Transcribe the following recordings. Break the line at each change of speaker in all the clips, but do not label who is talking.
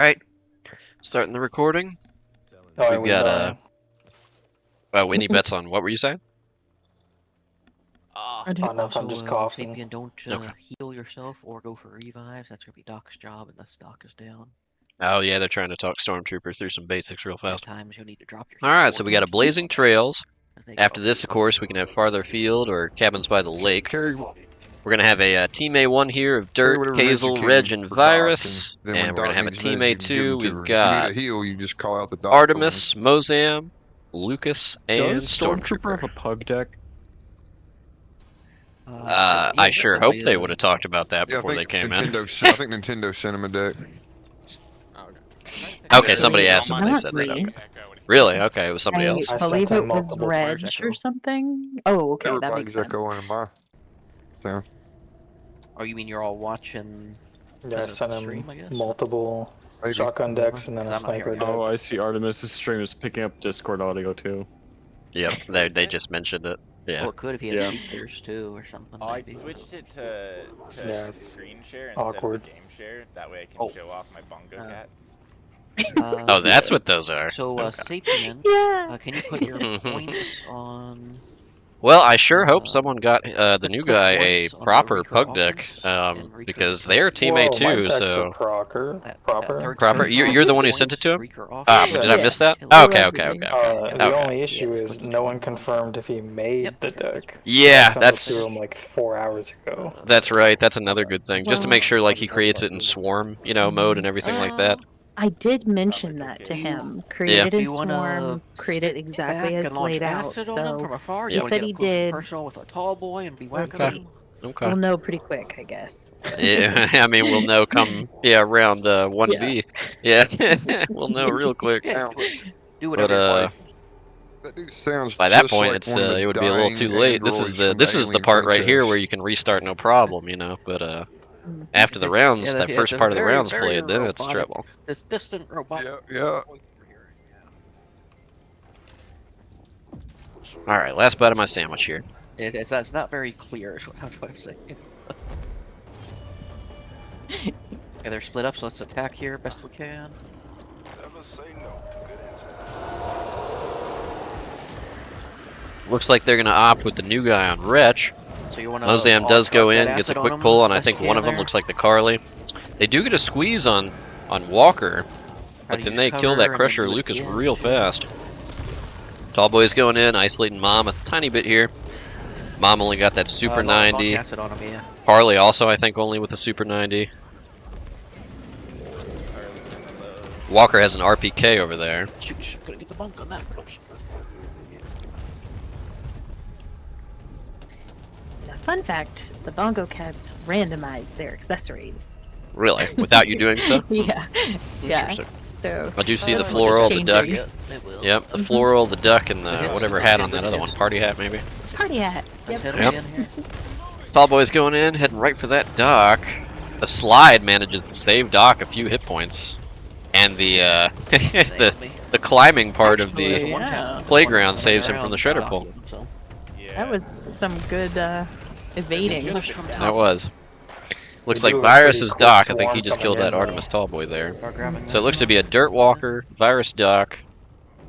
Alright, starting the recording.
Oh,
We've got, oh, any bets on what were you saying?
enough, I'm just coughing.
Sapien, don't
Okay.
heal yourself or go for revives. That's gonna be Doc's job, unless Doc is down.
Oh, yeah, they're trying to talk Stormtrooper through some basics real
At
fast.
times you'll need to drop your.
Alright, so we got a Blazing Trails.
as they
After
go.
this, of course, we can have Farther Field or Cabins by the Lake.
Carry
We're going to have a Team A1 here of Dirt,
whatever reg you
Hazel,
can
Reg, and
for Doc,
Virus.
then when
And we're going
Doc
to have a
needs
Team
meds, you can give
A2.
them to
We've
her.
got
If you need a heal, you just call out the Doc.
Artemis, Mozam, Lucas, and
Does Stormtrooper have a
Stormtrooper.
pug deck?
Yeah,
I
that's
sure
somebody
hope they
that-
would have talked about that
Yeah,
before they came in.
I think Nintendo sent him a deck.
Okay, somebody asked them and they
Not
said that.
me.
Okay. Really? Okay, it was somebody else.
I
I
sent
believe
him
it was
multiple
Reg
times.
or something. Oh, okay, that
Everybody's
makes sense.
echoing in my sound.
Oh, you mean you're all watching?
Yeah, I
Is it
sent
stream, I
him
guess?
multiple
Maybe.
shotgun decks and then a
I'm not
sniper
hearing
deck.
Oh, I see Artemis' stream is picking up Discord audio too.
Yep, they just mentioned it. Yeah.
Well, it could if he had
Yeah.
speakers too or something.
I
maybe.
switched it to
Yeah, it's
screen share instead
awkward.
of game share. That way I can
Oh.
show off my bongo cats.
Oh, that's what those are.
So,
Okay.
Sapien,
Yeah.
can you put your points on?
Well, I sure hope someone got the
put
new guy a
points on the
proper
recur
pug deck,
offense and recur
because
defense.
they're Team
Whoa, my
A2,
decks
so...
are proper.
That
Proper.
Proper? You're the one who sent it to him?
Ah,
Did I
Yeah.
miss that?
Yeah.
Okay, okay, okay, okay.
The
Okay.
only issue
Yeah,
is
put each
no
one
one
on.
confirmed if he made
Yep.
the deck.
Yeah,
I sent it
that's
to him like 4 hours ago.
that's right. That's another good thing. Just to make
Well-
sure, like, he creates it in swarm, you know, mode and everything like that.
I did mention that to him. Create it
Do
in
you wanna
Swarm, create it exactly
back
as
and launch
laid out.
acid on him from
So
afar?
He
You wanna
said
get
he
up close and
did.
personal with a tall boy and be
we'll
whacking
see.
him?
Okay.
We'll know pretty quick, I guess.
Yeah, I mean, we'll know come, round 1B. Yeah, we'll know real quick.
Yeah, do
But,
whatever.
That dude sounds
by that
just
point,
like
it's
one of the
it would be a little
dying
too late. This is
androids
the
from
this is the
Alien
part right here
Princess.
where you can restart no problem, you know. But
Mm.
after the rounds,
Yeah,
that
yeah,
first
it's
part of the
very,
rounds
very
played, then it's
robotic.
trouble.
This distant robot.
Yeah.
All right, last bite of my sandwich here.
It's not very clear, is what I'm saying. Okay, they're split up, so let's attack here best we can.
Looks like they're gonna opt with the new guy on Wretch.
So you want to?
Mozam does go in, gets a quick pull, and I think one of them looks like the Carly. They do get a squeeze on Walker, but then they kill that Crusher Lucas real fast. Tallboy's going in, isolating Mom a tiny bit here. Mom only got that Super 90.
Acid on him, yeah.
Harley also, I think, only with a Super 90. Walker has an RPK over there.
Shoot, gotta get the bunk on that.
Yeah, fun fact, the Bongo Cats randomize their accessories.
Really? Without you doing so?
Yeah. Yeah.
Interesting.
So
I do see the
that's
floral, the
changing.
duck.
Yeah, it will.
Yep, the floral, the duck, and the
hits.
whatever hat on that other one. Party hat, maybe?
Party hat.
Let's
Yep.
hit him again here.
Tallboy's going in, heading right for that dock. The slide manages to save Doc a few hit points. And the the climbing part of
Actually,
the
yeah.
playground saves him from the shredder pull.
So.
Yeah.
That was some good evading.
Push from
That
top.
was. Looks
They
like
do a pretty
Virus is
quick
Doc. I think he
swarm
just
coming
killed that
in, though.
Artemis Tallboy there.
Start grabbing
So it
that.
looks to be a Dirt Walker, Virus Doc,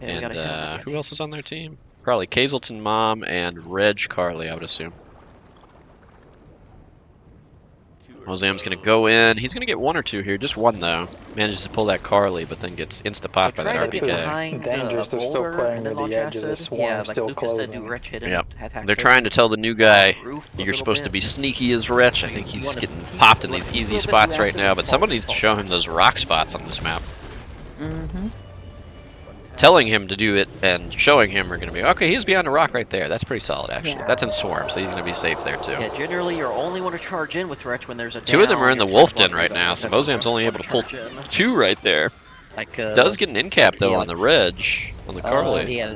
Yeah, we
and
gotta kill him.
who else is on their team? Probably Kazelton Mom and Reg Carly, I would assume. Mozam's gonna go in. He's gonna get one or two here, just one though. Manages to pull that Carly, but then gets insta-popped by that
try to get
RPK.
behind
Dangerous, they're still
boulder
playing
and then
with the
launch
edge of the
acid.
swarm
Yeah, like
still
Lucas said, do
closing.
wretch hit him.
Yep.
Attack
They're
him.
trying to tell the new guy
Roof a
you're
little
supposed to
bit.
be sneaky as Wretch. I think he's
wanna-
getting popped in
you
these
wanna
easy
flip it
spots
through
right
acid
now,
and
but
fall
someone needs to
off.
show him those rock spots on this map.
Mm-hmm.
Telling him to do it and showing him are going to be, okay, he's behind a rock right there. That's pretty solid, actually.
Yeah.
That's in Swarm, so he's going to be safe there, too.
Yeah, generally you only want to charge in with wretch when there's a
Two of them
down,
are in the
you're
Wolf
trying
Den
to
right
block
now,
those.
so
That's
Mozam's
when
only
you
able to
wanna
pull
charge in.
two right there.
Like,
Does get an in cap, though,
yeah.
on the Reg, on the Carly.
Yeah,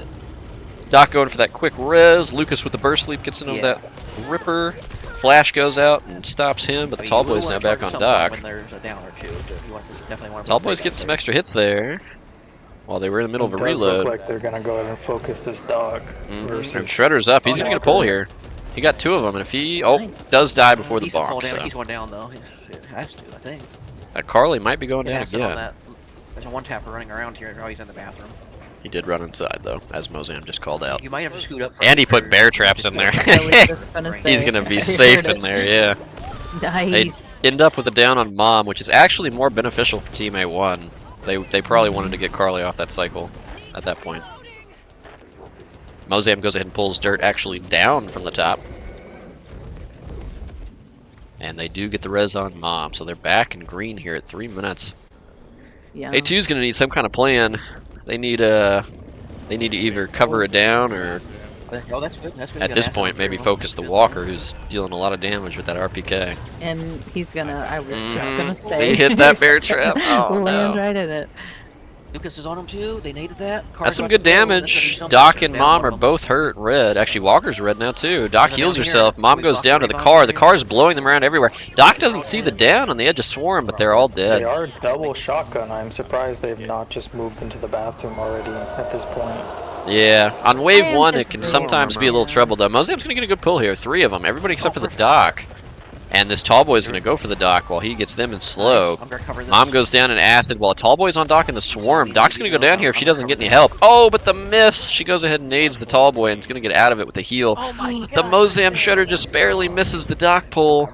Doc going for that quick res. Lucas with the burst leap gets into that Ripper. Flash goes out and stops him, but the Tallboy's now back on Doc.
When there's a down or two, you want this definitely want to
Tallboy's getting some extra hits there while they were in the middle of a
It does
reload.
look like they're gonna go ahead and focus this dog. versus-
And Shredder's up. He's going to get a pull here. He got two of them, and if he does die before the
He's fall
bomb,
down.
so
He's going down though. He has to, I think.
that Carly might be going down
Acid on
again.
that There's a one-tapper running around here. Oh, he's in the bathroom.
He did run inside though, as Mozam just called out.
You might have to scoot up.
And he put bear traps in there.
I was just gonna
He's
say,
gonna be
I
safe
heard
in there, yeah.
Nice.
They end up with a down on Mom, which is actually more beneficial for Team A1. They probably wanted to get Carly off that cycle at that point. Mozam goes ahead and pulls Dirt actually down from the top. And they do get the res on Mom, so they're back in green here at 3 minutes.
Yeah.
A2's gonna need some kind of plan. They need to either cover it down or
Oh, that's good. That's good.
at this point maybe focus the Walker, who's dealing a lot of damage with that RPK.
And he's gonna. I was just gonna
They
say.
hit that bear trap. Oh
Land
no.
right in it.
Lucas is on him too. They needed that.
That's some good damage. Doc and Mom are both hurt red. Actually, Walker's red now too. Doc heals herself. Mom goes down to the car. The car's blowing them around everywhere. Doc doesn't see the down on the edge of Swarm, but they're all
They
dead.
are double shotgun. I'm surprised they've not just moved into the bathroom already at this point.
Yeah, on wave
I
1
am
it can
just
sometimes be a little trouble though. Mozam's gonna get a good pull here. 3 of them. Everybody except for the Doc. And this Tallboy's gonna go for the Doc while he gets them in slow.
I'm gonna cover this.
Mom goes down in acid while Tallboy's on Doc in the Swarm. Doc's gonna go down here if she doesn't get any help. Oh, but the miss! She goes ahead and nades the Tallboy and is gonna get out of it with a heal.
Oh my
The Mozam Shredder just barely misses the Doc pull,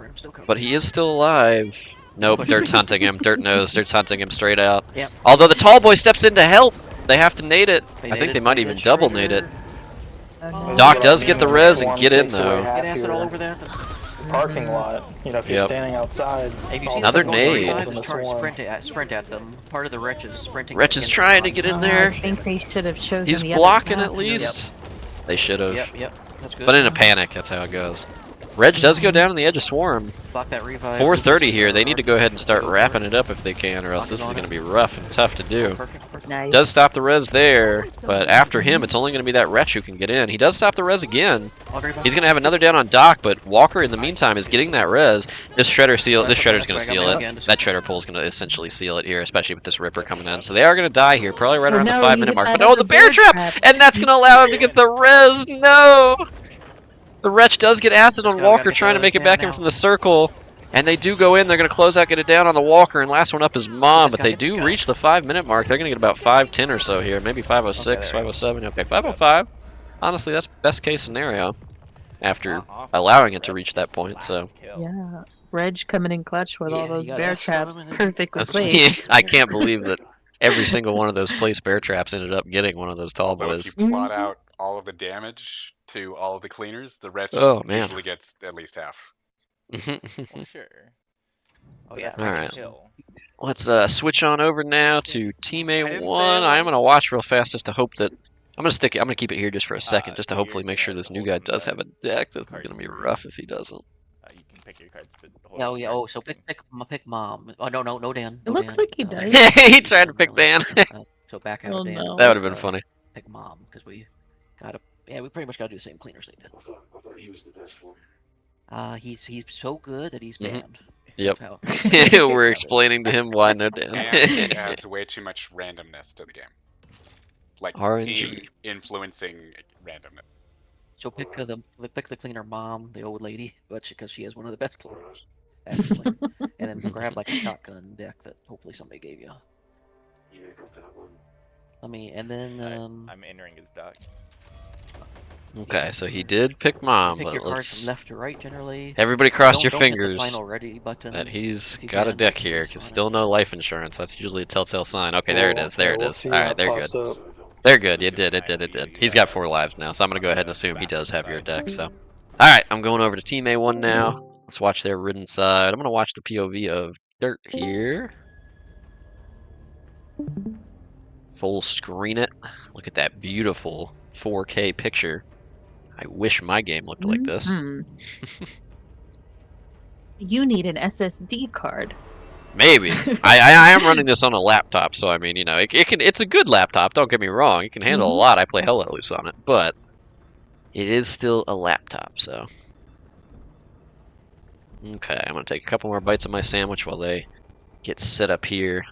but he is still alive. Nope, Dirt's hunting him. Dirt knows. Dirt's hunting him straight out.
Yep.
Although the Tallboy steps in to help, they have to nade it.
They
I think
nade
they
it,
might
they
even
did
double
Shredder.
nade it.
Oh,
Doc
no.
does get the res and
Swarm
get in
takes away
though.
half
Get acid
your
all over that. That's...
Parking lot. You know, if you're
Yep.
standing outside.
If you
all
see
Another
them
the
going
nade.
45,
in the
just try to
Swarm.
sprint at them. Part of the wretch is sprinting.
Wretch is
against
trying to
them.
get in
Oh,
there.
I think they should have chosen
He's
the other
blocking
path.
at least. They should have.
Yep. That's good.
But in a panic, that's how it goes. Reg does go down on the edge of Swarm.
Block that revive.
4:30 here. They need to go ahead and start wrapping it up if they can, or else this is going to be rough and tough to do.
Perfect.
Nice.
Does stop the res there, but after him, it's only going to be that Wretch who can get in. He does stop the res again. He's going to have another down on Doc, but Walker in the meantime is getting that res. This Shredder's going to seal it. That Shredder pull is going to essentially seal it here, especially with this Ripper coming in. So they are going to die here, probably right around the 5-minute mark. But oh, the bear trap! And that's going to allow him to get the res. No! The Wretch does get acid on Walker, trying to make it back in from the circle. And they do go in. They're going to close out, get it down on the Walker, and last one up is Mom. But they do reach the 5-minute mark. They're going to get about 5:10 or so here. Maybe 5:06, 5:07. Okay, 5:05. Honestly, that's best case scenario after allowing it to reach that point. So
Yeah. Reg coming in clutch with all
Yeah,
those
you got
bear
extra
traps
on him.
perfectly placed.
I can't believe that every single one of those placed bear traps ended up getting one of those tall
Although
boys.
if you plot out all of the damage to all of the cleaners, the wretch
Oh, man.
usually gets at least half.
Well, sure.
Oh yeah.
All right.
Kill.
Let's switch on over now to Team A1. I am going to watch real fast just to hope that I'm gonna keep it here just for a second, just to hopefully make sure this new guy does have a deck. That's gonna be rough if he doesn't.
You can pick your cards.
Oh yeah. Oh, so pick Mom. Oh no Dan.
It
No
looks
Dan.
like he does.
He tried to pick Dan.
So back out
Oh,
of Dan.
no.
That would have been funny.
Pick Mom because we gotta. Yeah, we pretty much gotta do the same cleaners they did. He's so good that he's
Mhm.
banned.
Yep.
That's how-
We're explaining to him why no
And
Dan.
it adds way too much randomness to the game. Like
RNG.
team influencing randomness.
So pick the cleaner Mom, the old lady, but because she has one of the best cleaners, actually. And then grab like a shotgun deck that hopefully somebody gave you. And then
I'm entering his dock.
Okay, so he did pick Mom,
pick
but
your cards
let's
from left to right generally.
everybody cross
Don't-
your
don't hit the
fingers
final ready button.
that he's
if you
got a
can.
deck here, because still no life insurance. That's usually a telltale sign. Okay, there it is. There it
We'll
is.
see
All
how
right,
it
they're
pops
good.
up.
They're good. It did. He's got 4 lives now, so I'm gonna go ahead and assume he does have your deck. So, all right, I'm going over to Team A1 now. Let's watch their ridden side. I'm gonna watch the POV of Dirt here. Full screen it. Look at that beautiful 4K picture. I wish my game looked like this.
Mhm. You need an SSD card.
Maybe. I am running this on a laptop, so I mean, you know, it's a good laptop, don't get me wrong. It can handle a lot. I play hella loose on it, but it is still a laptop, so. Okay, I'm gonna take a couple more bites of my sandwich while they get set up here.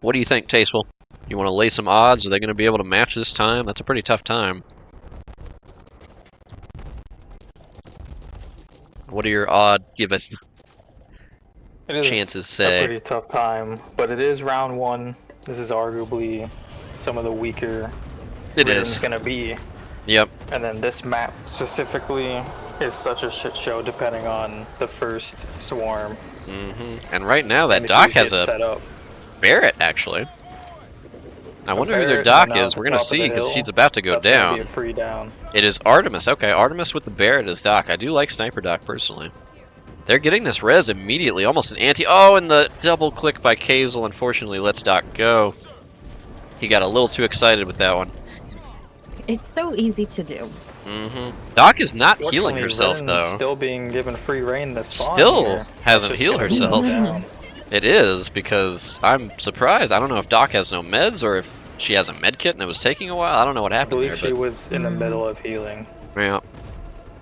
What do you think, Tasteful? You want to lay some odds? Are they going to be able to match this time? That's a pretty tough time. What are your odd giveth
It is
chances
a
say?
pretty tough time, but it is round one. This is arguably some of the weaker
It
it's
is.
gonna be.
Yep.
And then this map specifically is such a shit show depending on the first swarm.
And right now that
And if
dock
you
has
get
a
set up.
Barrett, actually. I wonder who their
Barrett,
dock
and then
is.
out
We're
the
gonna
top of
see
the
because
hill,
she's about to go
that's gonna be
down.
a free down.
It is Artemis. Okay, Artemis with the Barrett as dock. I do like Sniper Dock personally. They're getting this res immediately, almost an anti. Oh, and the double click by Kazel unfortunately lets Doc go. He got a little too excited with that one.
It's so easy to do.
Doc is not healing
Fortunately,
herself
Ren's
though.
Still being given free reign this spawn
Still
here.
hasn't
It's just
healed
gonna be
herself.
down.
It is because I'm surprised. I don't know if Doc has no meds or if she has a med kit and it was taking a while. I don't know what
I
happened
believe
there,
she
but
was in the middle of healing.
yeah.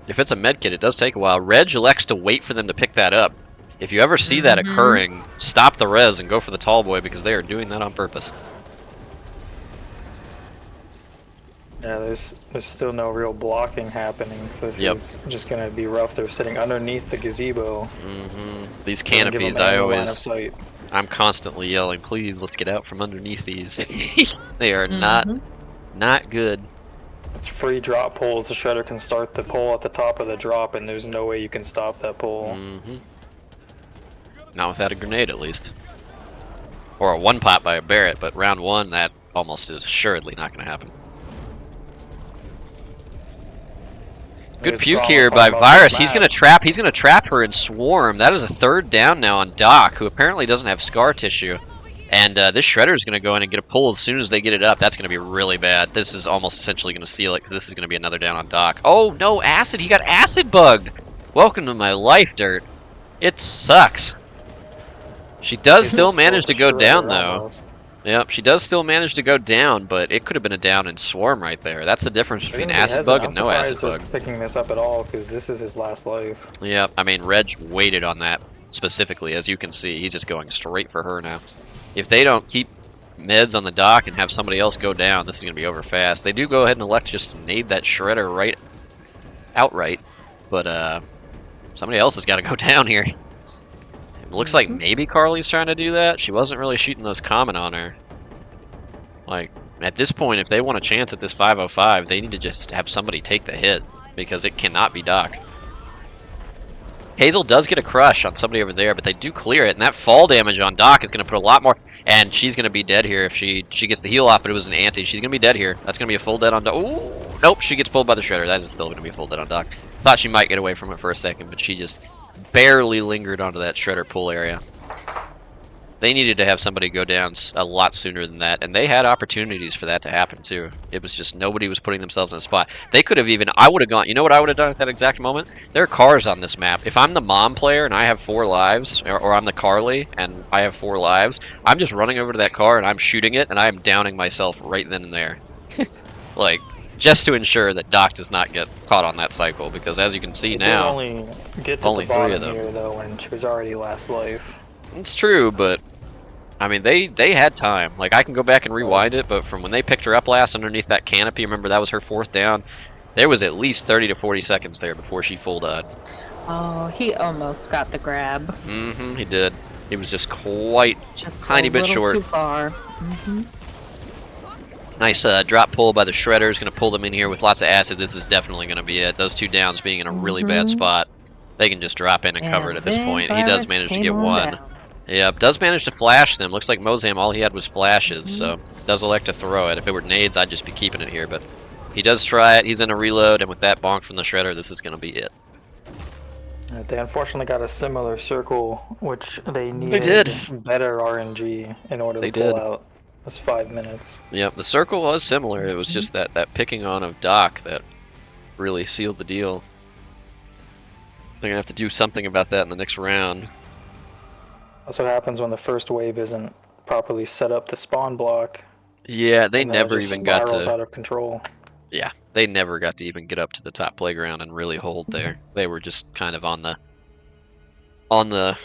If it's a med kit, it does take a while. Reg elects to wait for them to pick that up. If you ever see that occurring, stop the res and go for the tall boy because they are doing that on purpose.
Yeah, there's still no real blocking happening, so this is just gonna be rough. They're sitting underneath the gazebo.
These
Doesn't give
canopies,
them
I
any line of
always,
sight.
I'm constantly yelling, please, let's get out from underneath these. They are not good.
It's free drop pulls. The shredder can start the pull at the top of the drop, and there's no way you can stop that pull.
Not without a grenade, at least. Or a one pop by a Barrett, but round one, that almost is assuredly not going to happen. Good
There's
puke
Brawl
here
talking
by
about
Virus.
this
He's
map.
gonna trap her in Swarm. That is a third down now on Doc, who apparently doesn't have scar tissue. And this Shredder is gonna go in and get a pull as soon as they get it up. That's gonna be really bad. This is almost essentially gonna seal it because this is gonna be another down on Doc. Oh no, acid! He got acid bugged. Welcome to my life, Dirt. It sucks. She does still manage to go down though.
Almost.
Yep, she does still manage to go down, but it could have been a down in Swarm right there. That's the difference between
Shouldn't be
acid
hesitant.
bug and
I'm
no acid
surprised
bug.
they're picking this up at all because this is his last life.
Yep, I mean, Reg waited on that specifically, as you can see. He's just going straight for her now. If they don't keep meds on the dock and have somebody else go down, this is going to be over fast. They do go ahead and elect just to nade that Shredder right outright, but somebody else has got to go down here. It looks like maybe Carly's trying to do that. She wasn't really shooting those common on her. Like, at this point, if they want a chance at this 505, they need to just have somebody take the hit, because it cannot be Doc. Hazel does get a crush on somebody over there, but they do clear it, and that fall damage on Doc is going to put a lot more, and she's going to be dead here if she gets the heal off, but it was an anti. She's going to be dead here. That's going to be a full dead on Doc. Ooh, nope, she gets pulled by the Shredder. That is still going to be a full dead on Doc. Thought she might get away from it for a second, but she just barely lingered onto that Shredder pull area. They needed to have somebody go down a lot sooner than that, and they had opportunities for that to happen too. It was just nobody was putting themselves in a spot. They could have even, I would have gone, you know what I would have done at that exact moment? There are cars on this map. If I'm the mom player and I have 4 lives, or I'm the Carly and I have 4 lives, I'm just running over to that car and I'm shooting it and I'm downing myself right then and there. Like, just to ensure that Doc does not get caught on that cycle, because as you can see now,
only get to
only
the
3
bottom
of them.
here though, when she was already last life.
It's true, but I mean, they had time. Like, I can go back and rewind it, but from when they picked her up last underneath that canopy, remember that was her 4th down, there was at least 30 to 40 seconds there before she full died.
Oh, he almost got the grab.
He did. He was just quite
Just
tiny
a
bit
little
short.
too far.
Nice drop pull by the Shredder is going to pull them in here with lots of acid. This is definitely going to be it. Those 2 downs being in a really bad spot. They can just drop in and cover it at this point. He does manage to get 1. Yeah, does manage to flash them. Looks like Mozam, all he had was flashes, so does elect to throw it. If it were nades, I'd just be keeping it here, but he does try it. He's in a reload, and with that bonk from the Shredder, this is going to be it.
They unfortunately got a similar circle, which they needed better RNG in order to pull out. That's 5 minutes.
Yep, the circle was similar. It was just that picking on of Doc that really sealed the deal. They're going to have to do something about that in the next round.
That's what happens when the first wave isn't properly set up to spawn block.
Yeah, they
and then it
never
just
even got
spirals
to.
out of control.
Yeah, they never got to even get up to the top playground and really hold there. They were just kind of on the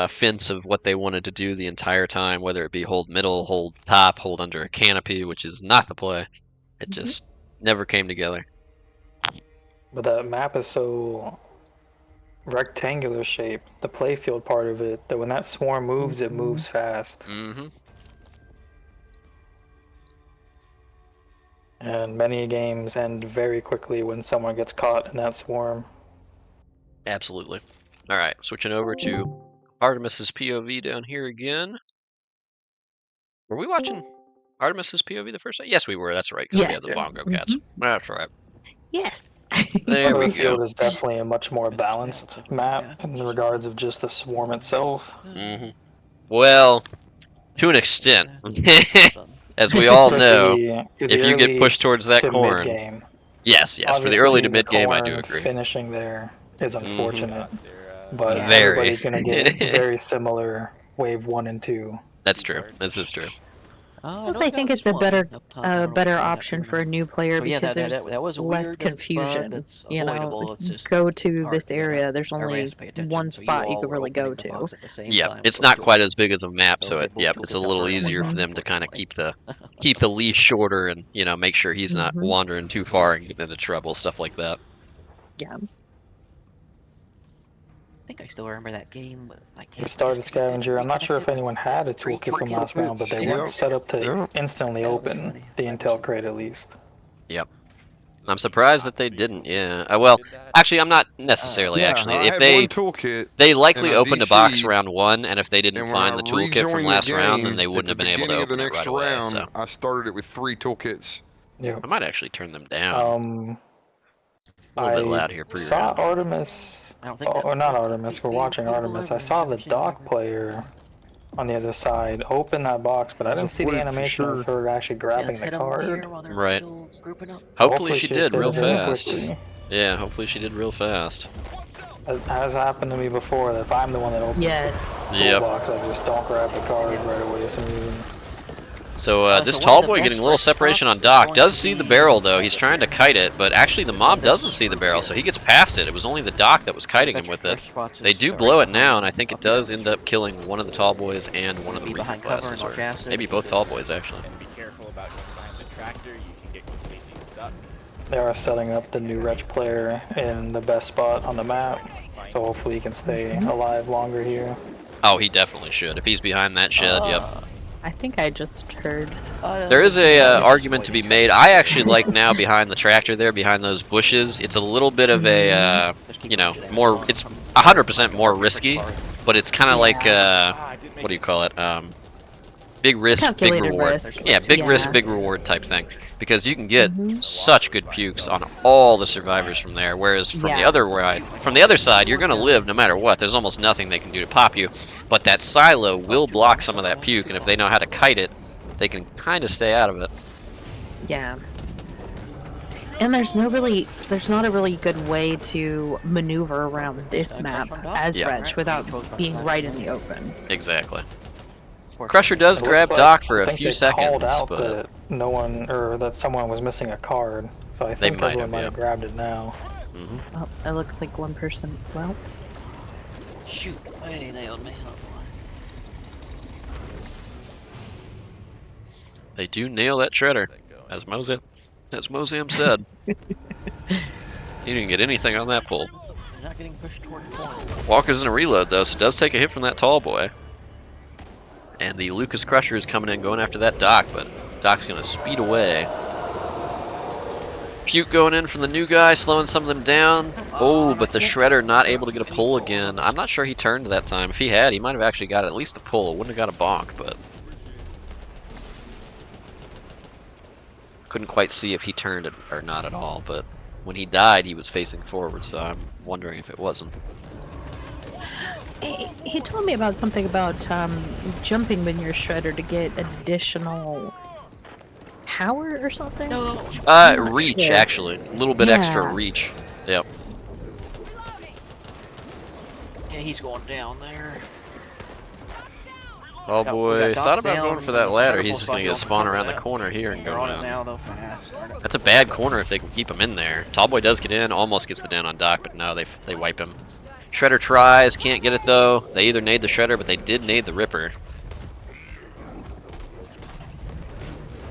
fence of what they wanted to do the entire time, whether it be hold middle, hold top, hold under a canopy, which is not the play. It just never came together.
But that map is so rectangular shape, the playfield part of it, that when that swarm moves, it moves fast.
Mm-hmm.
And many games end very quickly when someone gets caught in that swarm.
Absolutely. All right, switching over to Artemis's POV down here again. Were we watching Artemis's POV the first time? Yes, we were. That's right, because we had the
Yes.
bongo cats. That's right.
Yes.
There we
Field
go.
is definitely a much more balanced map in regards of just the swarm itself.
Mm-hmm. Well, to an extent. As we all
For
know,
the
if you get
early
pushed towards that
to
corn...
mid-game.
Yes, for the
Obviously,
early to
the
mid-game, I do
corn
agree.
Finishing there is unfortunate,
They're,
but
Yeah.
everybody's going to get very similar wave 1 and 2.
That's true. This is true.
Plus, I think it's a better option for a new player because there's
that was a
less
weird
confusion.
that's
You
avoidable.
know,
It's just
go to
hard
this
to get
area.
up.
There's
Everybody
only
has to pay attention.
one
So
spot you
all
could
were
really go
opening the
to.
box at the same
Yeah,
time,
it's
so
not
it
quite
was-
as big as a map,
so
so
they
it,
both
yep,
took
it's
it
a little
down for
easier for
one,
them to kind of
unfortunately.
keep the leash shorter and make sure he's not
Mhm.
wandering too far and getting into trouble, stuff like that.
Yeah.
I think I still remember that game.
He started Scavenger. I'm not sure if anyone had a toolkit from last round, but they weren't set up to instantly open the intel crate at least.
Yep. I'm surprised that they didn't. Yeah. Well, actually, I'm not necessarily.
Yeah,
Actually,
I
if
had
they
one toolkit,
they likely
and I
opened a box
DC'd,
round 1, and if they didn't
and when
find
I
the toolkit from
rejoined the
last round, then
game,
they wouldn't have
at the
been able to
beginning of the
open it
next
right away.
round,
So
I started it with 3 toolkits.
Yeah.
I might actually turn them down. A little bit loud here
I
pre-round.
saw Artemis,
I don't think that-
or not Artemis, we're watching Artemis. I saw the dock player on the other side open that box, but I didn't see the
flip for
animation of
sure.
her actually grabbing the card.
Right.
Grouping up.
Hopefully she
just
did real
it very
fast.
quickly.
Yeah, hopefully she did real fast.
It has happened to me before that if I'm the one that opens
Yes.
the
Yep.
box, I just don't grab the card right away for some reason.
So this
so one
tall
of the
boy
best
getting a little
red
separation on
spots
Doc.
is going
Does
to
see the
be-
barrel though. He's trying to kite it, but actually the mob doesn't see the barrel, so he gets past it. It was only the Doc that was kiting him with it. They do blow it now, and I think it does end up killing one of the tall boys and one of the
Be
Reaper
behind cover
classes,
and
or
gas it.
maybe both tall boys actually.
And be careful about going behind the tractor. You can get completely stuck.
They are setting up the new Wretch player in the best spot on the map, so hopefully he can stay alive longer here.
Oh, he definitely should. If he's behind that shed, yep.
I think I just heard.
There is a argument to be made. I actually like now behind the tractor there, behind those bushes. It's a little bit of a, more. It's 100% more risky, but it's kind of like what do you call it? Big risk, big
Calculated
reward.
risk.
Yeah, big risk,
Yeah.
big reward type thing. Because you can get such good pukes on all the survivors from there. Whereas from the
Yeah.
other side, you're gonna live no matter what. There's almost nothing they can do to pop you. But that silo will block some of that puke, and if they know how to kite it, they can kind of stay out of it.
Yeah. And there's not a really good way to maneuver around this map as
Yeah.
Wretch without being right in the open.
Exactly. Crusher does
It
grab
looks
Doc
like-
for
I
a
think
few
they
seconds,
called out
but
that no one, or that someone was missing a card, so I
They
think
might
everyone
have,
might
yeah.
have grabbed it now.
Well, it looks like one person. Well,
Shoot, they nailed me.
they do nail that shredder, as Mozam said. He didn't get anything on that pull.
They're not getting pushed toward the corner.
Walker's in a reload though, so it does take a hit from that tall boy. And the Lucas Crusher is coming in, going after that Doc, but Doc's gonna speed away. Puke going in from the new guy, slowing some of them down. Oh, but the Shredder not able to get a pull again. I'm not sure he turned that time. If he had, he might have actually got at least a pull. Wouldn't have got a bonk, but couldn't quite see if he turned it or not at all. But when he died, he was facing forward, so I'm wondering if it wasn't.
he told me about something about jumping when you're Shredder to get additional power or something.
Reach,
sure.
actually. A little bit extra
Yeah.
reach. Yep.
Yeah, he's going down there.
Oh
We
boy,
got
thought
Doc
about
down,
going for that ladder. He's just gonna get a
Incredible
spawn around the
spot.
corner here and
They're
go
on it
down.
now, though, fast.
That's a bad corner if they can keep him in there. Tallboy does get in, almost gets the down on Doc, but no, they wipe him. Shredder tries, can't get it though. They either nade the Shredder, but they did nade the Ripper.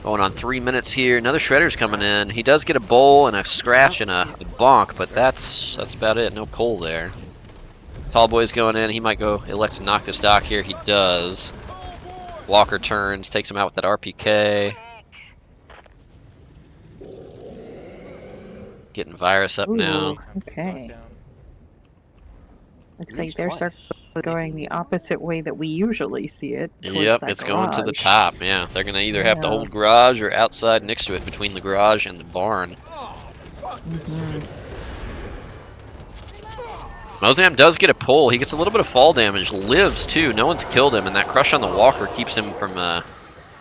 Going on 3 minutes here. Another Shredder's coming in. He does get a bowl and a scratch and a bonk, but that's about it. No pull there. Tall boy's going in. He might go elect to knock this dock here. He does. Walker turns, takes him out with that RPK. Getting virus up now.
Okay. Looks like their circle is going the opposite way that we usually see it.
Yep,
that
it's going to the
garage.
top. Yeah, they're gonna either have to hold garage or outside next to it, between the garage and the barn. Mozam does get a pull. He gets a little bit of fall damage, lives too. No one's killed him, and that crush on the Walker keeps him from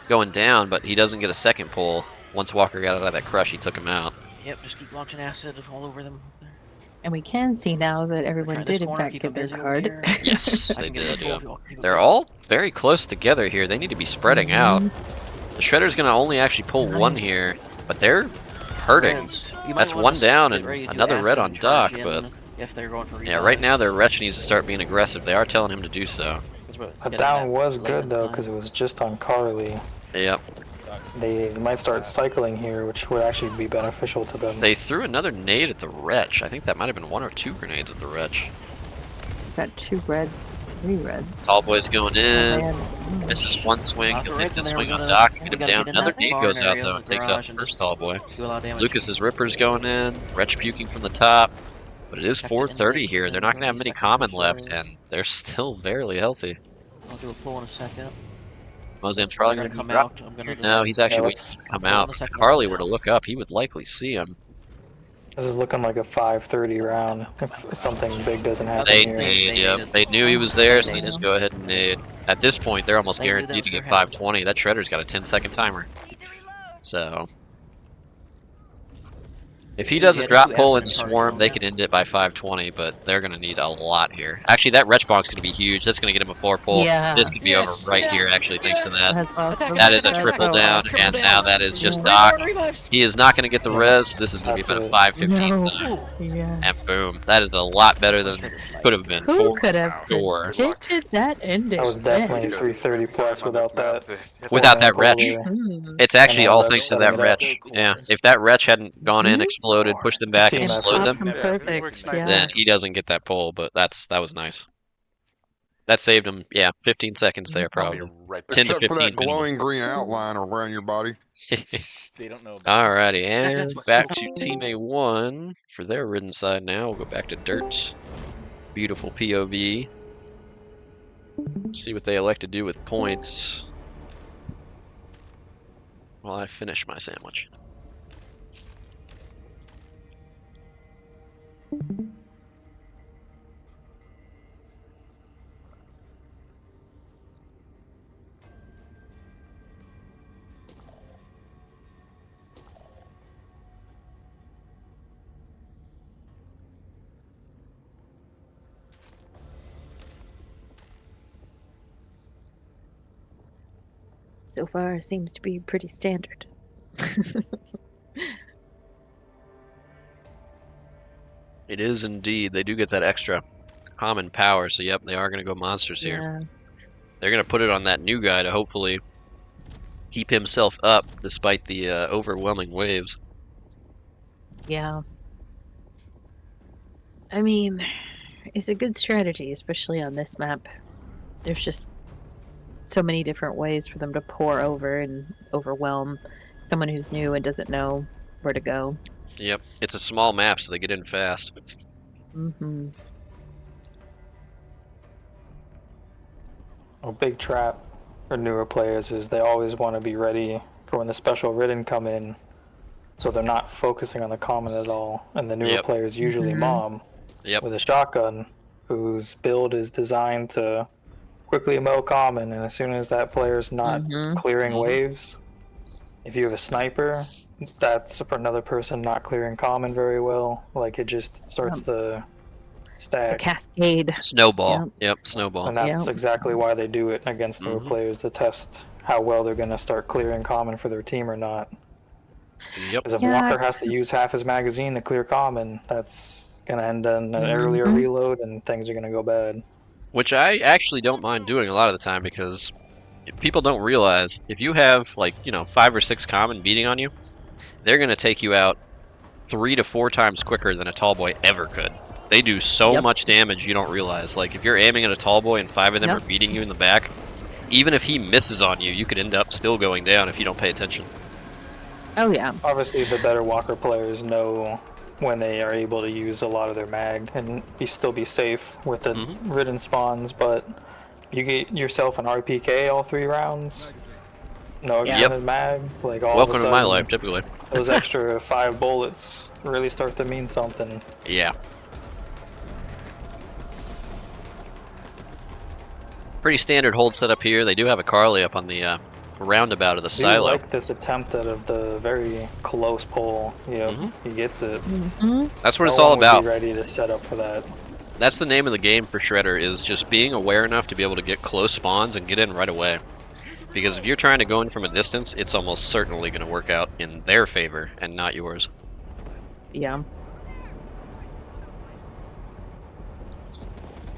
going down, but he doesn't get a second pull. Once Walker got out of that crush, he took him out.
Yep, just keep launching acid all over them.
And we can see now that everyone did in fact get their card.
Yes, they did. Yeah. They're all very close together here. They need to be spreading out. The Shredder's going to only actually pull one here, but they're hurting. That's one down and another red on dock, but
if they're going for
yeah, right now their wretch needs to start being aggressive. They are telling him to do so.
A down was good though, because it was just on Carly.
Yep.
They might start cycling here, which would actually be beneficial to them.
They threw another nade at the wretch. I think that might have been 1 or 2 grenades at the wretch.
Got 2 reds, 3 reds.
Tall boy's going in. This is one swing. He'll take this swing on dock and get him down. Another nade goes out though and takes out the first tall boy. Lucas's Ripper's going in. Wretch puking from the top. But it is 4:30 here. They're not going to have many common left, and they're still very healthy.
I'll do a pull in a second.
Mozam's probably going to
come
out. No, he's actually waiting to come out. If Carly were to look up, he would likely see him.
This is looking like a 5:30 round if something big doesn't happen here.
Nade, yep. They knew he was there, so they just go ahead and nade. At this point, they're almost guaranteed to get 520. That Shredder's got a 10-second timer. So if he does a drop pull and swarm, they could end it by 520, but they're going to need a lot here. Actually, that wretch bonk's going to be huge. That's going to get him a 4 pull.
Yeah.
This could be over right here, actually, thanks to that.
That's awesome.
That is a triple down, and now that is just dock. He is not going to get the res. This is going to be about a 5:15 time.
Yeah.
And boom. That is a lot better than could have been.
Who could have
sure.
predicted that ending?
That was definitely 330 plus without that.
Without that wretch.
Hmm.
It's actually all thanks to that wretch. Yeah. If that wretch hadn't gone in, exploded, pushed them back, and slowed them,
Perfect. Yeah.
then he doesn't get that pull, but that was nice. That saved him, yeah, 15 seconds there probably.
Right
10 to
Except for
15
that glowing green outline around your body.
They don't know. About
Alrighty, and
That's what's
back
so
to
cool.
Team A1 for their ridden side now. We'll go back to Dirt. Beautiful POV. See what they elect to do with points while I finish my sandwich.
So far, it seems to be pretty standard.
It is indeed. They do get that extra common power, so yep, they are going to go monsters here.
Yeah.
They're going to put it on that new guy to hopefully keep himself up despite the overwhelming waves.
Yeah. I mean, it's a good strategy, especially on this map. There's just so many different ways for them to pour over and overwhelm someone who's new and doesn't know where to go.
Yep, it's a small map, so they get in fast.
Mm-hmm.
A big trap for newer players is they always want to be ready for when the special ridden come in, so they're not focusing on the common at all. And the newer players usually mom with a shotgun, whose build is designed to quickly mow common, and as soon as that player's not clearing waves, if you have a sniper, that's for another person not clearing common very well. Like, it just starts the stack.
A cascade.
Snowball. Yep, snowball.
And that's exactly why they do it against newer players, to test how well they're going to start clearing common for their team or not.
Yep.
Because if Walker has to use half his magazine to clear common, that's going to end in an earlier reload, and things are going to go bad.
Which I actually don't mind doing a lot of the time, because people don't realize if you have, like, 5 or 6 common beating on you, they're going to take you out 3 to 4 times quicker than a tall boy ever could. They do so much damage you don't realize. Like, if you're aiming at a tall boy and 5 of them are beating you in the back, even if he misses on you, you could end up still going down if you don't pay attention.
Oh yeah.
Obviously, the better walker players know when they are able to use a lot of their mag and still be safe with the ridden spawns, but you get yourself an RPK all 3 rounds, no extended mag, like all
Welcome
of a
to
sudden,
my life, typically.
those extra 5 bullets really start to mean something.
Yeah. Pretty standard hold setup here. They do have a Carly up on the roundabout of the silo.
I like this attempt out of the very close pull. Yeah, he gets it.
That's what it's all about.
Be ready to set up for that.
That's the name of the game for Shredder, is just being aware enough to be able to get close spawns and get in right away. Because if you're trying to go in from a distance, it's almost certainly going to work out in their favor and not yours.
Yeah.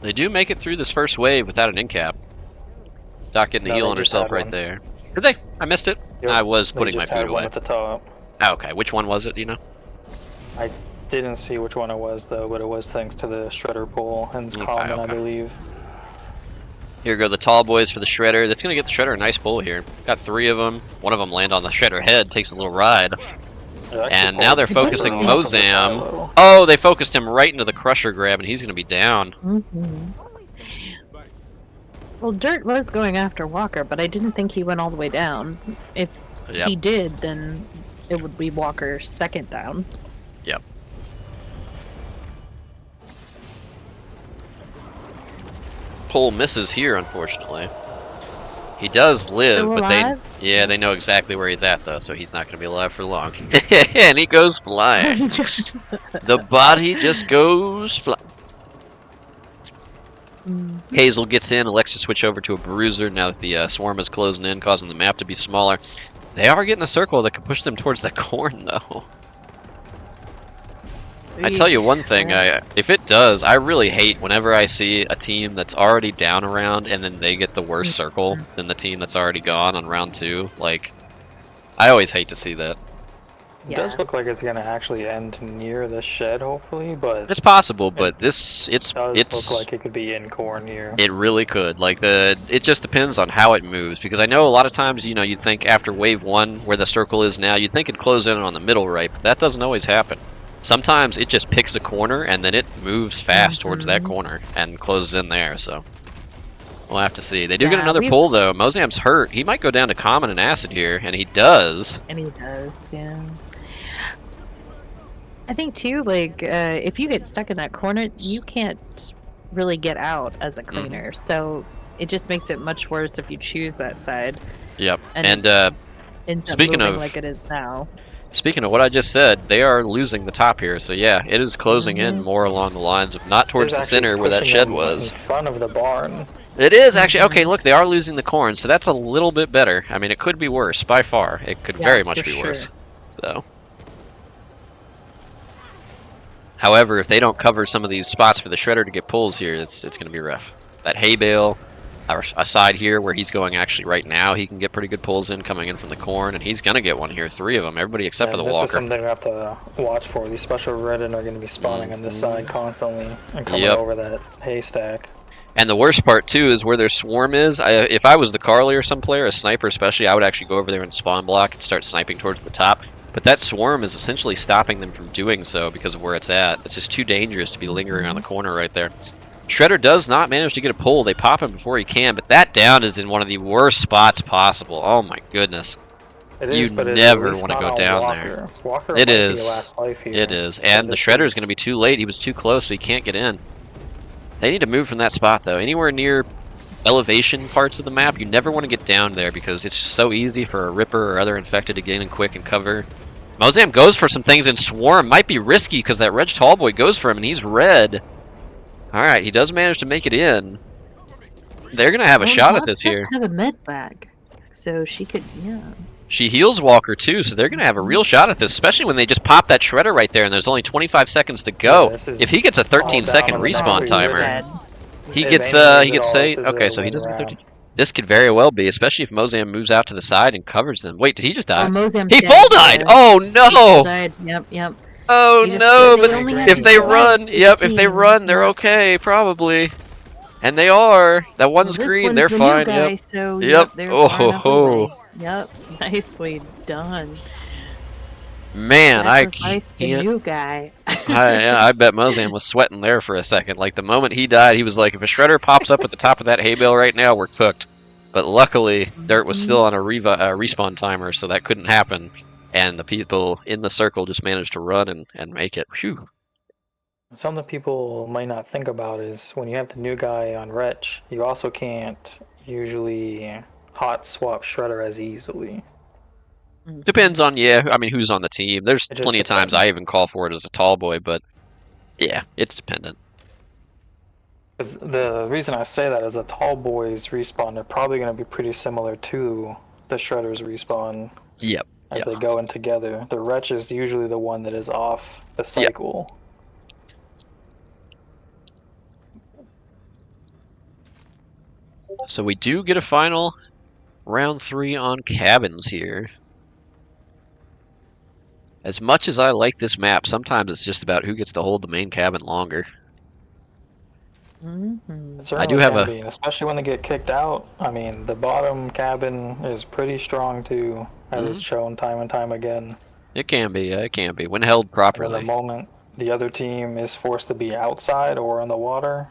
They do make it through this first wave without an in-cap. Doc getting the heal on herself right there. Did they? I missed it.
Yep,
I was
they
putting my
just had
food
one
away.
at the top.
Oh, okay, which one was it, do you know?
I didn't see which one it was though, but it was thanks to the Shredder pull and common, I believe.
Here go the tall boys for the Shredder. That's going to get the Shredder a nice pull here. Got 3 of them. One of them land on the Shredder head, takes a little ride. And now they're focusing Mozam. Oh, they focused him right into the Crusher grab, and he's going to be down.
Well, Dirt was going after Walker, but I didn't think he went all the way down. If he did, then it would be Walker's second down.
Yep. Pull misses here, unfortunately. He does live,
Still
but
alive?
they know exactly where he's at, though, so he's not going to be alive for long. And he goes flying. The body just goes flying. Hazel gets in, elects to switch over to a bruiser now that the swarm is closing in, causing the map to be smaller. They are getting a circle that can push them towards that corn, though. I tell you one thing, if it does, I really hate whenever I see a team that's already down a round and then they get the worse circle than the team that's already gone on round 2. Like, I always hate to see that.
It does look like it's going to actually end near the shed, hopefully, but...
It's possible, but it's
look like it could be in corn here.
It really could. Like, it just depends on how it moves, because I know a lot of times, you know, you'd think after wave 1, where the circle is now, you'd think it'd close in on the middle right, but that doesn't always happen. Sometimes it just picks a corner, and then it moves fast towards that corner, and closes in there, so... We'll have to see. They do get another pull, though. Mozam's hurt. He might go down to common and acid here, and he does.
And he does, yeah. I think, too, like, if you get stuck in that corner, you can't really get out as a cleaner, so it just makes it much worse if you choose that side.
Yep, and
speaking of... like it is now.
Speaking of what I just said, they are losing the top here, so yeah, it is closing in more along the lines of not towards the center where that shed was.
In front of the barn.
It is actually okay. Look, they are losing the corn, so that's a little bit better. I mean, it could be worse by far. It could very much be worse. So, however, if they don't cover some of these spots for the Shredder to get pulls here, it's going to be rough. That hay bale, aside here where he's going actually right now, he can get pretty good pulls in coming in from the corn, and he's going to get one here. 3 of them, everybody except for the Walker.
This is something we have to watch for. These special Redden are going to be spawning on this side constantly and coming over that haystack.
And the worst part, too, is where their swarm is. If I was the Carly or some player, a sniper especially, I would actually go over there and spawn block and start sniping towards the top. But that swarm is essentially stopping them from doing so because of where it's at. It's just too dangerous to be lingering on the corner right there. Shredder does not manage to get a pull. They pop him before he can, but that down is in one of the worst spots possible. Oh my goodness. You never want to go down there. It is. It is. And the Shredder is going to be too late. He was too close, so he can't get in. They need to move from that spot, though. Anywhere near elevation parts of the map, you never want to get down there because it's just so easy for a Ripper or other infected to get in quick and cover. Mozam goes for some things in Swarm. Might be risky because that Reg Tallboy goes for him, and he's red. Alright, he does manage to make it in. They're going to have a shot at this here.
She does have a med bag, so she could,
She heals Walker, too, so they're going to have a real shot at this, especially when they just pop that Shredder right there, and there's only 25 seconds to go. If he gets a 13-second respawn timer, he gets saved. Okay, so he doesn't get 13. This could very well be, especially if Mozam moves out to the side and covers them. Wait, did he just die?
Mozam's
he full died! Oh, no!
He died. Yep.
Oh
You just-
no,
they
but
only have
if they
to
run,
survive
yep, if they
15.
run, they're okay, probably. And they are. That
Well,
one's
this
green,
one's
they're
the
fine,
new guy,
yep.
so
Yep.
they're
Oh
far
ho
enough
ho.
away. Yep, nicely done.
Man, I
Sacrifice the
can't.
new guy.
I bet Mozam was sweating there for a second. Like, the moment he died, he was like, if a shredder pops up at the top of that hay bale right now, we're cooked. But luckily, Dirt was still on a respawn timer, so that couldn't happen. And the people in the circle just managed to run and make it. Phew.
Something people might not think about is when you have the new guy on Wretch, you also can't usually hot swap Shredder as easily.
Depends on, yeah, I mean, who's on the team. There's
It just
plenty of times I
depends.
even call for it as a tall boy, but yeah, it's dependent.
'Cause the reason I say that is the tall boys respawn, they're probably going to be pretty similar to the Shredders respawn
Yep.
as
Yep.
they go in together. The Wretch is usually the one that is off the cycle.
So we do get a final round 3 on cabins here. As much as I like this map, sometimes it's just about who gets to hold the main cabin longer.
It
I do
certainly
have
can
a-
be, especially when they get kicked out. I mean, the bottom cabin is pretty strong too, as it's shown time and time again.
It can be, it can be, when held
And the
properly.
moment the other team is forced to be outside or in the water,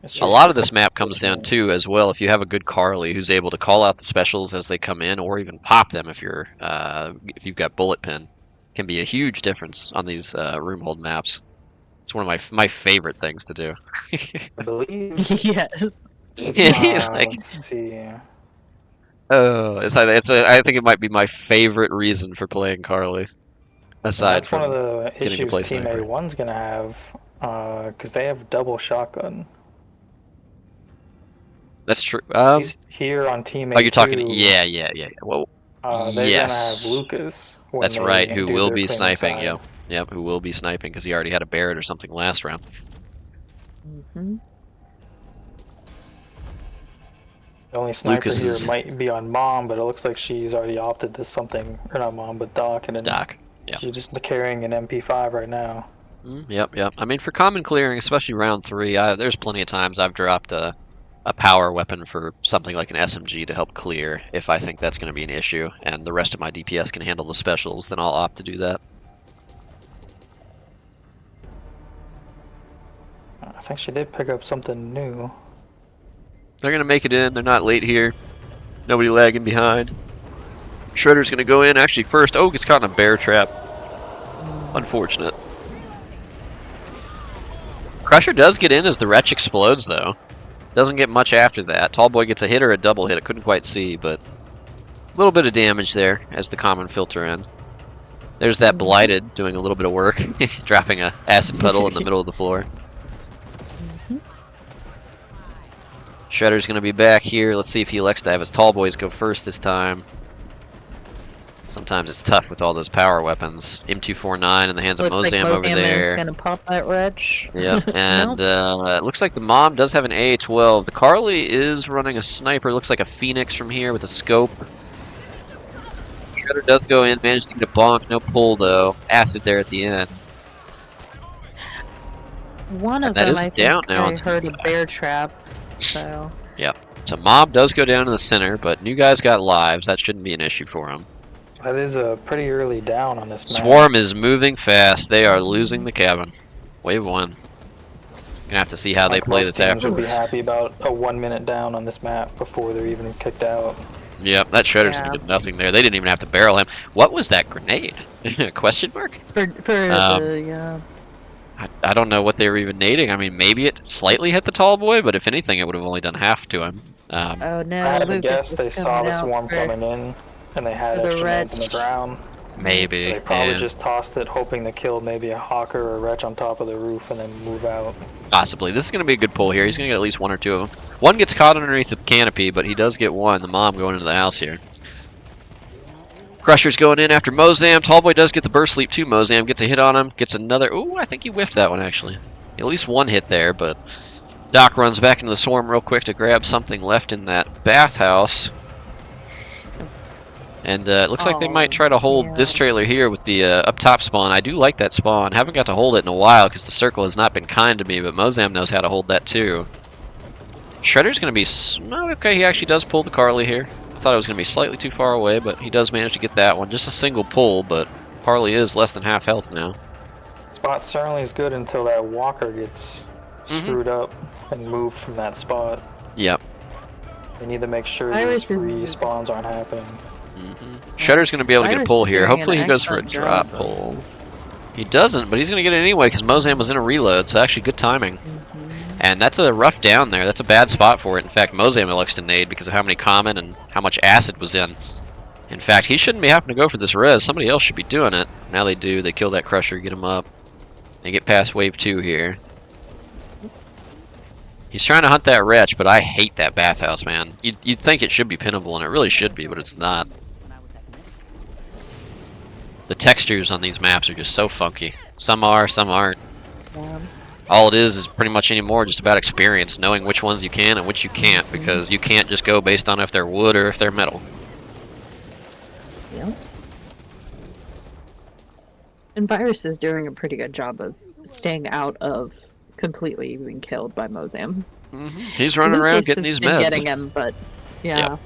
it's
A
just
lot of this map comes down too, as well, if you have a good Carly who's able to call out the specials as they come in, or even pop them if you're if you've got bullet pin, can be a huge difference on these room hold maps. It's one of my favorite things to do.
I believe.
Yes.
Like,
Let's see.
I think it might be my favorite reason for playing Carly. Aside
That's one
from
of the
getting to
issues
play
Team
sniper.
A1's gonna have, because they have double shotgun.
That's true.
At least here on Team A2.
Oh, you're talking. Yeah. Well,
They're
yes.
gonna have Lucas. When
That's
they
right. Who
do
will
their
be
clean
sniping?
side.
Yep. Who will be sniping because he already had a Barrett or something last round.
The only sniper
Lucas
here
is-
might be on Mom, but it looks like she's already opted to something, or not Mom, but Doc, and then
Doc. Yeah.
she's just carrying an MP5 right now.
Yep. I mean, for common clearing, especially round 3, there's plenty of times I've dropped a power weapon for something like an SMG to help clear if I think that's going to be an issue, and the rest of my DPS can handle the specials. Then I'll opt to do that.
I think she did pick up something new.
They're going to make it in. They're not late here. Nobody lagging behind. Shredder's going to go in actually first. Oh, gets caught in a bear trap. Unfortunate. Crusher does get in as the Wretch explodes, though. Doesn't get much after that. Tallboy gets a hit or a double hit. I couldn't quite see, but a little bit of damage there as the common filter in. There's that Blighted doing a little bit of work, dropping a acid puddle in the middle of the floor. Shredder's going to be back here. Let's see if he elects to have his tall boys go first this time. Sometimes it's tough with all those power weapons. M249 in the hands of
Looks
Mozam
like
over there.
Is gonna pop that wretch.
Yep, and it looks like the Mom does have an AA-12. The Carly is running a sniper. Looks like a Phoenix from here with a scope. Shredder does go in, managed to get a bonk. No pull, though. Acid there at the end.
One of
that
them,
is
I
down
think
now
I
on the
heard a
guy.
bear trap, so...
Yep. So Mom does go down to the center, but new guy's got lives. That shouldn't be an issue for him.
That is a pretty early down on this map.
Swarm is moving fast. They are losing the cabin. Wave 1. Gonna have to see how they play this
Most teams would be
afterwards.
happy about a 1 minute down on this map before they're even kicked out.
Yep, that Shredder's gonna get nothing there. They didn't even have to barrel him. What was that grenade? Question mark? I don't know what they were even nading. I mean, maybe it slightly hit the tall boy, but if anything, it would have only done half to him.
Oh no,
I had to
Lucas
guess
is
they saw
coming
the
out
swarm
for-
coming in, and they had
for the
extra mans in the
Wretch.
ground.
Maybe.
They probably
yeah.
just tossed it, hoping to kill maybe a Hawker or a Wretch on top of the roof, and then move out.
Possibly. This is going to be a good pull here. He's going to get at least 1 or 2 of them. One gets caught underneath the canopy, but he does get one. The Mom going into the house here. Crusher's going in after Mozam. Tallboy does get the burst sleep too. Mozam gets a hit on him. Gets another. Ooh, I think he whiffed that one, actually. At least one hit there, but Doc runs back into the swarm real quick to grab something left in that bathhouse. And it looks like they might try to hold this trailer here with the up top spawn. I do like that spawn. Haven't got to hold it in a while because the circle has not been kind to me, but Mozam knows how to hold that too. Shredder's going to be... okay, he actually does pull the Carly here. I thought it was going to be slightly too far away, but he does manage to get that one. Just a single pull, but Carly is less than half health now.
Spot certainly is good until that walker gets screwed up and moved from that spot.
Yep.
We need to make sure these respawns aren't happening.
Shredder's going to be able to get a pull here. Hopefully he goes for a drop pull. He doesn't, but he's going to get it anyway because Mozam was in a reload, so actually good timing. And that's a rough down there. That's a bad spot for it. In fact, Mozam elects to nade because of how many common and how much acid was in. In fact, he shouldn't be having to go for this res. Somebody else should be doing it. Now they do. They kill that Crusher, get him up. They get past wave 2 here. He's trying to hunt that wretch, but I hate that bathhouse, man. You'd think it should be pinnable, and it really should be, but it's not. The textures on these maps are just so funky. Some are, some aren't. All it is pretty much anymore just about experience, knowing which ones you can and which you can't, because you can't just go based on if they're wood or if they're metal.
Yep. And Virus is doing a pretty good job of staying out of completely being killed by Mozam.
He's running around getting these meds.
Getting him, but yeah.
Yep.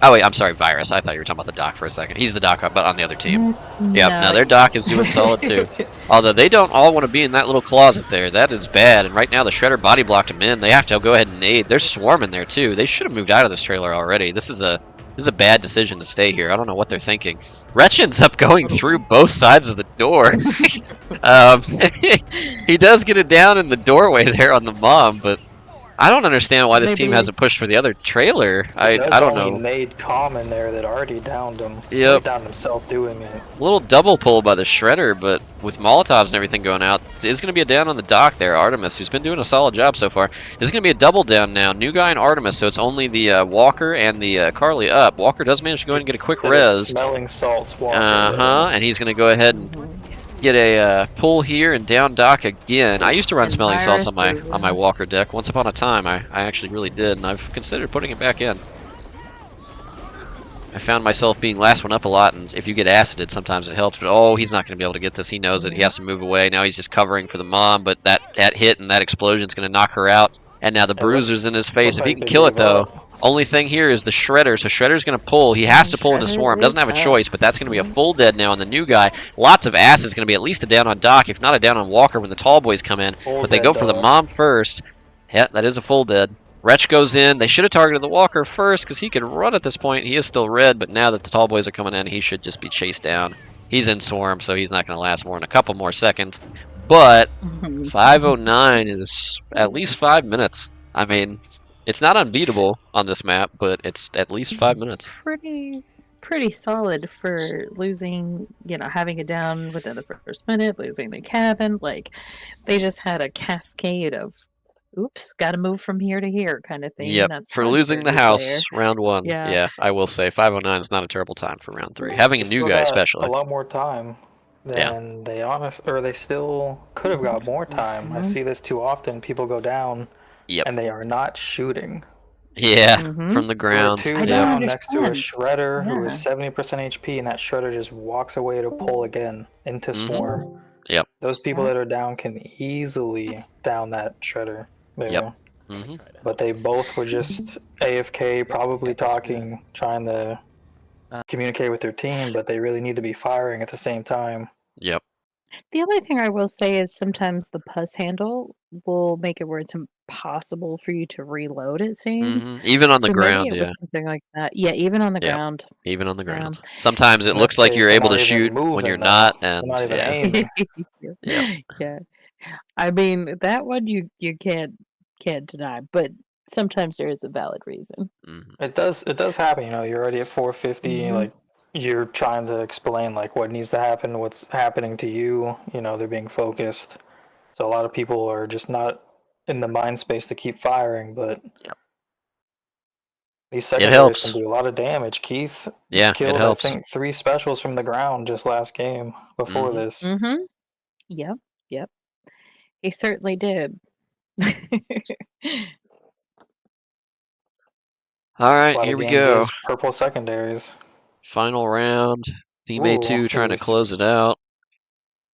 Oh wait, I'm sorry, Virus. I thought you were talking about the doc for a second. He's the doc, but on the other team. Yep, no, their doc is doing solid too. Although they don't all want to be in that little closet there. That is bad. And right now the Shredder body blocked him in. They have to go ahead and nade. They're swarming there too. They should have moved out of this trailer already. This is a bad decision to stay here. I don't know what they're thinking. Wretch ends up going through both sides of the door. He does get it down in the doorway there on the mom, but I don't understand why this team hasn't pushed for the other trailer. I don't know.
Made common there that already downed him.
Yep.
He downed himself doing it.
A little double pull by the Shredder, but with Molotovs and everything going out, it's going to be a down on the dock there. Artemis, who's been doing a solid job so far. It's going to be a double down now. New guy and Artemis, so it's only the Walker and the Carly up. Walker does manage to go ahead and get a quick res.
Smelling salts, Walker.
And he's going to go ahead and get a pull here and down dock again. I used to run smelling salts on my Walker deck once upon a time. I actually really did, and I've considered putting it back in. I found myself being last one up a lot, and if you get acided, sometimes it helps. But oh, he's not going to be able to get this. He knows it. He has to move away. Now he's just covering for the mom, but that hit and that explosion is going to knock her out. And now the bruiser's in his face. If he can kill it, though, only thing here is the Shredder. So Shredder's going to pull. He has to pull into Swarm. Doesn't have a choice, but that's going to be a full dead now on the new guy. Lots of acid is going to be at least a down on Doc, if not a down on Walker when the tall boys come in. But they go for the mom first. Yeah, that is a full dead. Wretch goes in. They should have targeted the Walker first because he can run at this point. He is still red, but now that the tall boys are coming in, he should just be chased down. He's in Swarm, so he's not going to last more than a couple more seconds. But 5:09 is at least 5 minutes. I mean, it's not unbeatable on this map, but it's at least 5 minutes.
Pretty solid for losing, having it down within the first minute, losing the cabin. Like, they just had a cascade of, oops, got to move from here to here kind of thing.
Yep,
That's
for losing the house, round 1. Yeah, I will say 5:09 is not a terrible time for round 3. Having a new guy, especially.
A lot more time than they still could have got more time. I see this too often. People go down.
Yep.
And they are not shooting.
Yeah, from the ground.
Two down next to a Shredder who is 70% HP, and that Shredder just walks away to pull again into Swarm.
Yep.
Those people that are down can easily down that Shredder.
Yep.
But they both were just AFK, probably talking, trying to communicate with their team, but they really need to be firing at the same time.
Yep.
The only thing I will say is sometimes the pus handle will make it where it's impossible for you to reload, it seems.
Even on the ground,
something like that. Yeah, even on the ground.
Even on the ground. Sometimes it looks like you're able to shoot when you're not, and
yeah. I mean, that one you can't deny, but sometimes there is a valid reason.
It does happen, you're already at 450, like you're trying to explain like what needs to happen, what's happening to you, they're being focused. So a lot of people are just not in the mind space to keep firing, but these secondaries can do a lot of damage. Keith killed, I think, 3 specials from the ground just last game before this.
Yep. He certainly did.
Alright, here we go.
Purple secondaries.
Final round. Team A2 trying to close it out.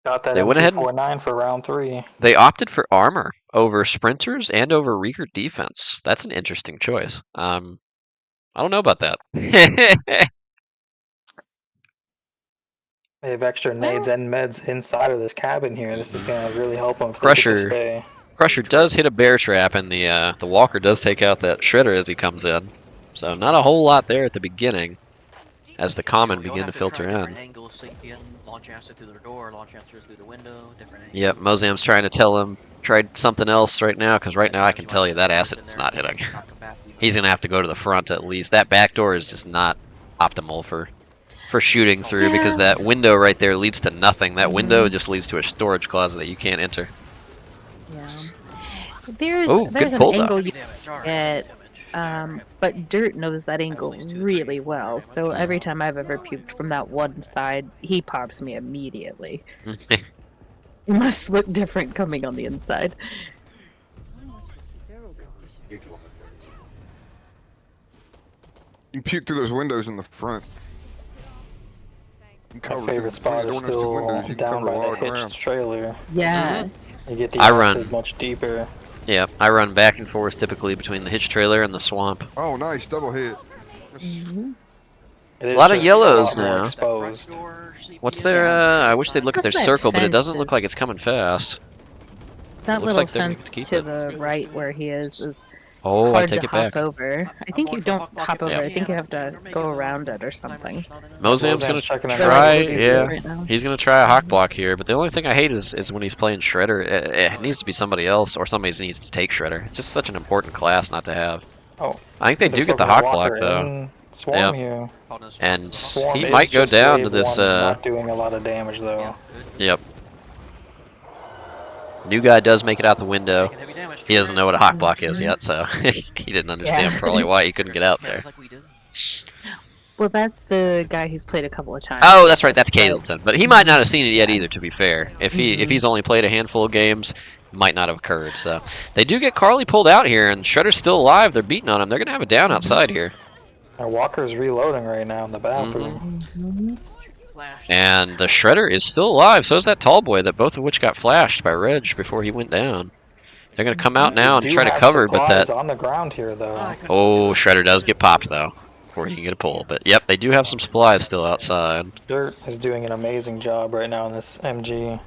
Got that
They went ahead and
M249 for round 3.
they opted for armor over sprinters and over Reeker defense. That's an interesting choice. I don't know about that.
They have extra nades and meds inside of this cabin here. This is going to really help them if
Crusher.
they get to stay.
Crusher does hit a bear trap, and the Walker does take out that Shredder as he comes in. So not a whole lot there at the beginning, as the common begin to filter in.
Angles, sink in, launch acid through their door, launch acid through the window, different angles.
Yep, Mozam's trying to tell him, try something else right now, because right now I can tell you that acid is not hitting. He's going to have to go to the front at least. That back door is just not optimal for shooting through, because that window right there leads to nothing. That window just leads to a storage closet that you can't enter.
Yeah. There's
good
an
pull, though.
angle you can get, but Dirt knows that angle really well. So every time I've ever puked from that one side, he pops me immediately. It must look different coming on the inside.
You puke through those windows in the front.
My favorite spot is still down by the hitched trailer.
Yeah.
You get the
I
acid
run.
much deeper.
Yeah, I run back and forth typically between the hitch trailer and the swamp.
Oh, nice double hit.
A
lot of yellows now.
Exposed.
What's their? I wish they'd look at their
Plus that
circle, but it
fence
doesn't look like
is-
it's coming fast.
That
looks
little
like they're gonna
fence
keep
to
it.
the right where he is
Oh, I
hard
take
to
it
hop
back.
over. I think you don't hop over.
Yeah.
I think you have to go around it or something.
Mozam's gonna
checking
try.
it out.
Yeah,
Right now.
he's gonna try a hawk block here. But the only thing I hate is when he's playing Shredder. It needs to be somebody else, or somebody needs to take Shredder. It's just such an important class not to have.
Oh,
I think they do get the hawk block though.
Swarm
Yep.
here.
And
Swarm
he
is
might go
just
down
wave
to this.
one, not doing a lot of damage though.
Yep. New guy does make it out the window. He doesn't know what a hawk block is yet, so he didn't understand probably why he couldn't get out there.
Well, that's the guy who's played a couple of times.
Oh, that's right, that's Kazelton. But he might not have seen it yet either, to be fair. If he's only played a handful of games, it might not have occurred. So they do get Carly pulled out here, and Shredder's still alive. They're beating on him. They're gonna have a down outside here.
And Walker's reloading right now in the bathroom.
And the Shredder is still alive. So is that tall boy, that both of which got flashed by Reg before he went down. They're gonna come out now and
Do
try to
have
cover, but
supplies
that
on the ground here though.
oh, Shredder does get popped though before he can get a pull. But yep, they do have some supplies still outside.
Dirt is doing an amazing job right now in this MG.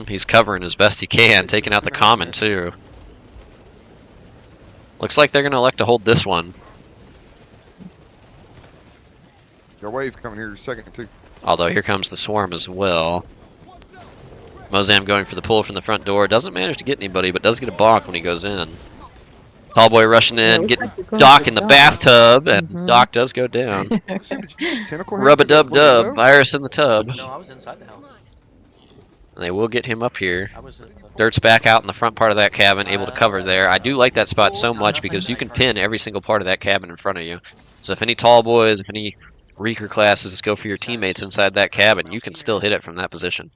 He's covering as best he can, taking out the common too. Looks like they're gonna elect to hold this one.
Your wave coming here in a second too.
Although here comes the swarm as well. Mozam going for the pull from the front door. Doesn't manage to get anybody, but does get a bonk when he goes in. Tallboy rushing in, getting Doc in the bathtub, and Doc does go down. Rub-a-dub-dub, virus in the tub.
No, I was inside the house.
They will get him up here.
I was
Dirt's back out in the front part of that cabin, able to cover there. I do like that spot so much because you can pin every single part of that cabin in front of you. So if any tall boys, if any Reeker classes go for your teammates inside that cabin, you can still hit it from that position.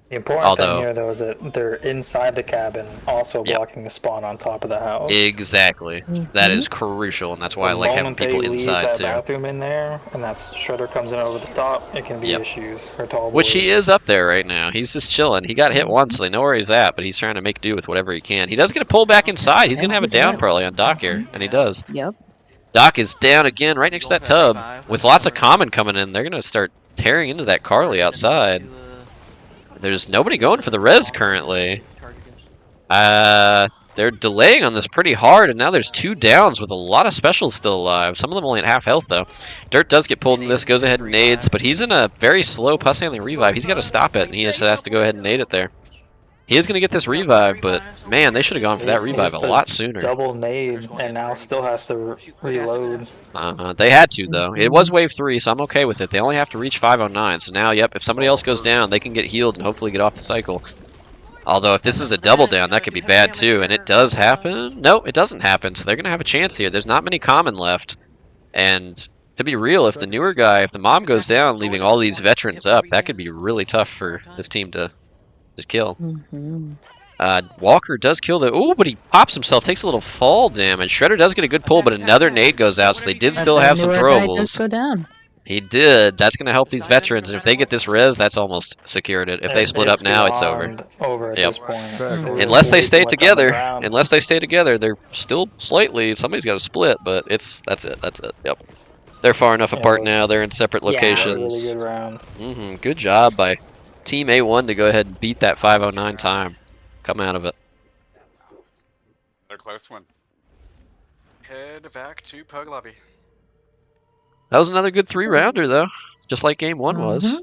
The important thing here though is that they're inside the cabin, also blocking the spawn on top of the house.
Exactly. That is crucial, and that's why I like having people inside too.
Bathroom in there, and that Shredder comes in over the top. It can be issues. Or tall boys.
Which he is up there right now. He's just chilling. He got hit once, so they know where he's at, but he's trying to make do with whatever he can. He does get a pull back inside. He's gonna have a down probably on Doc here, and he does.
Yep.
Doc is down again right next to that tub. With lots of common coming in, they're gonna start tearing into that Carly outside. There's nobody going for the res currently. They're delaying on this pretty hard, and now there's 2 downs with a lot of specials still alive. Some of them only at half health, though. Dirt does get pulled into this, goes ahead and nades, but he's in a very slow pus handling revive. He's got to stop it, and he just has to go ahead and nade it there. He is going to get this revive, but man, they should have gone for that revive a lot sooner.
Double nade, and now still has to reload.
They had to, though. It was wave 3, so I'm okay with it. They only have to reach 509, so now, yep, if somebody else goes down, they can get healed and hopefully get off the cycle. Although, if this is a double down, that could be bad, too, and it does happen. No, it doesn't happen, so they're going to have a chance here. There's not many common left, and to be real, if the newer guy, if the mom goes down, leaving all these veterans up, that could be really tough for this team to just kill. Walker does kill the... Ooh, but he pops himself, takes a little fall damage. Shredder does get a good pull, but another nade goes out, so they did still have some throwables.
Go down.
He did. That's going to help these veterans, and if they get this res, that's almost secured it. If they split up now, it's over.
Over at this point.
Exactly.
Unless they stay
What's on the
together,
ground.
they're still slightly... Somebody's got to split, but that's it. Yep. They're far enough apart now. They're in separate locations.
Really good round.
Good job by Team A1 to go ahead and beat that 5:09 time. Come out of it.
They're close one. Head back to Pug Lobby.
That was another good 3-rounder, though. Just like Game 1 was.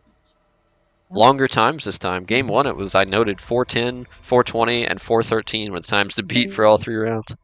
Longer times this time. Game 1, it was, I noted, 4:10, 4:20, and 4:13 with times to beat for all 3 rounds.